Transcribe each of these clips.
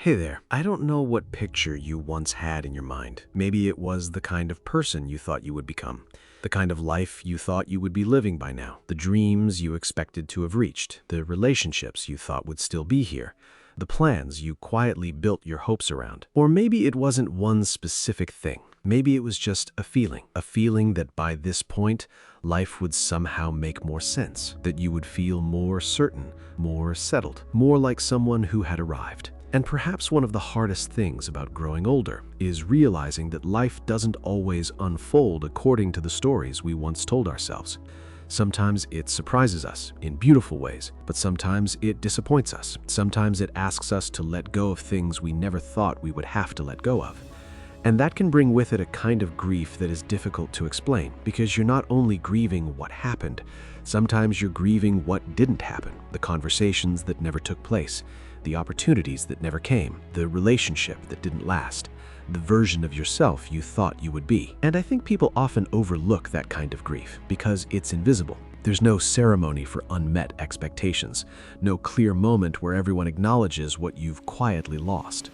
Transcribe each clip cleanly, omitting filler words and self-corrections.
Hey there, I don't know what picture you once had in your mind. Maybe it was the kind of person you thought you would become, the kind of life you thought you would be living by now, the dreams you expected to have reached, the relationships you thought would still be here, the plans you quietly built your hopes around. Or maybe it wasn't one specific thing. Maybe it was just a feeling that by this point, life would somehow make more sense, that you would feel more certain, more settled, more like someone who had arrived. And perhaps one of the hardest things about growing older is realizing that life doesn't always unfold according to the stories we once told ourselves. Sometimes it surprises us in beautiful ways, but sometimes it disappoints us. Sometimes it asks us to let go of things we never thought we would have to let go of. And that can bring with it a kind of grief that is difficult to explain, because you're not only grieving what happened, sometimes you're grieving what didn't happen, the conversations that never took place, the opportunities that never came, the relationship that didn't last, the version of yourself you thought you would be. And I think people often overlook that kind of grief because it's invisible. There's no ceremony for unmet expectations, no clear moment where everyone acknowledges what you've quietly lost.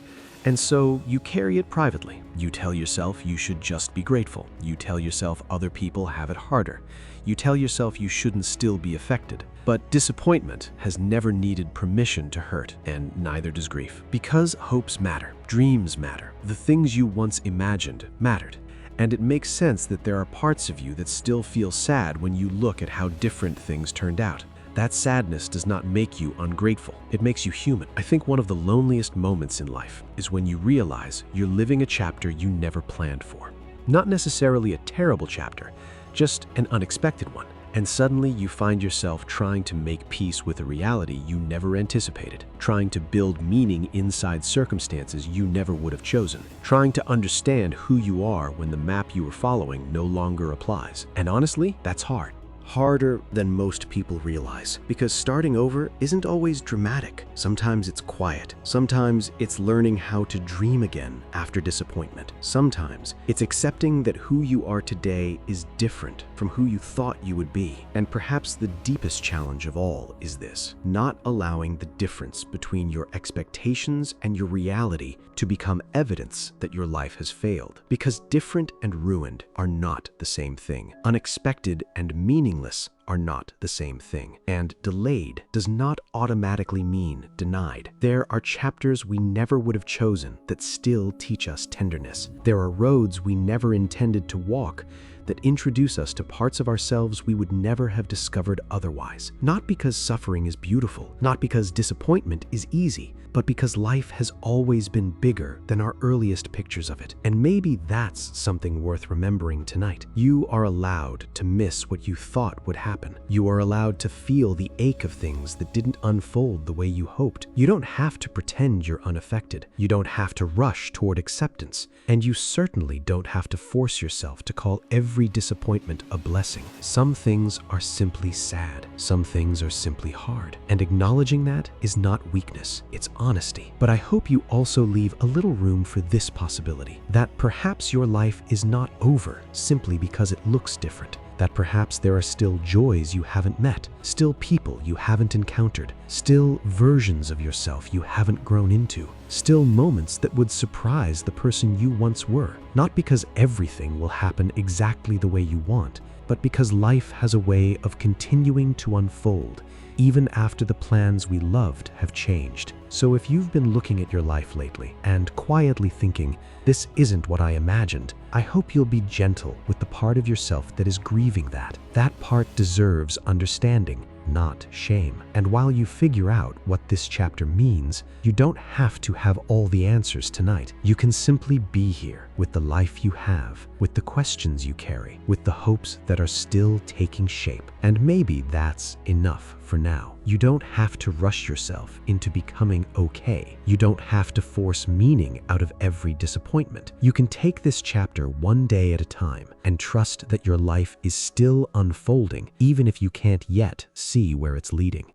And so you carry it privately. You tell yourself you should just be grateful. You tell yourself other people have it harder. You tell yourself you shouldn't still be affected. But disappointment has never needed permission to hurt, and neither does grief. Because hopes matter, dreams matter, the things you once imagined mattered. And it makes sense that there are parts of you that still feel sad when you look at how different things turned out. That sadness does not make you ungrateful. It makes you human. I think one of the loneliest moments in life is when you realize you're living a chapter you never planned for. Not necessarily a terrible chapter, just an unexpected one. And suddenly you find yourself trying to make peace with a reality you never anticipated, trying to build meaning inside circumstances you never would have chosen, trying to understand who you are when the map you were following no longer applies. And honestly, that's hard. Harder than most people realize, because starting over isn't always dramatic. Sometimes it's quiet. Sometimes it's learning how to dream again after disappointment. Sometimes it's accepting that who you are today is different from who you thought you would be. And perhaps the deepest challenge of all is this: not allowing the difference between your expectations and your reality to become evidence that your life has failed. Because different and ruined are not the same thing. Unexpected and meaningless are not the same thing. And delayed does not automatically mean denied. There are chapters we never would have chosen that still teach us tenderness. There are roads we never intended to walk that introduce us to parts of ourselves we would never have discovered otherwise. Not because suffering is beautiful, not because disappointment is easy, but because life has always been bigger than our earliest pictures of it. And maybe that's something worth remembering tonight. You are allowed to miss what you thought would happen. You are allowed to feel the ache of things that didn't unfold the way you hoped. You don't have to pretend you're unaffected. You don't have to rush toward acceptance. And you certainly don't have to force yourself to call every disappointment a blessing. Some things are simply sad. Some things are simply hard. And acknowledging that is not weakness, it's honesty. But I hope you also leave a little room for this possibility, that perhaps your life is not over simply because it looks different. That perhaps there are still joys you haven't met, still people you haven't encountered, still versions of yourself you haven't grown into, still moments that would surprise the person you once were. Not because everything will happen exactly the way you want, but because life has a way of continuing to unfold even after the plans we loved have changed. So if you've been looking at your life lately and quietly thinking, "This isn't what I imagined," I hope you'll be gentle with the part of yourself that is grieving that. That part deserves understanding, not shame. And while you figure out what this chapter means, you don't have to have all the answers tonight. You can simply be here with the life you have, with the questions you carry, with the hopes that are still taking shape. And maybe that's enough for now. You don't have to rush yourself into becoming okay. You don't have to force meaning out of every disappointment. You can take this chapter one day at a time and trust that your life is still unfolding, even if you can't yet see where it's leading.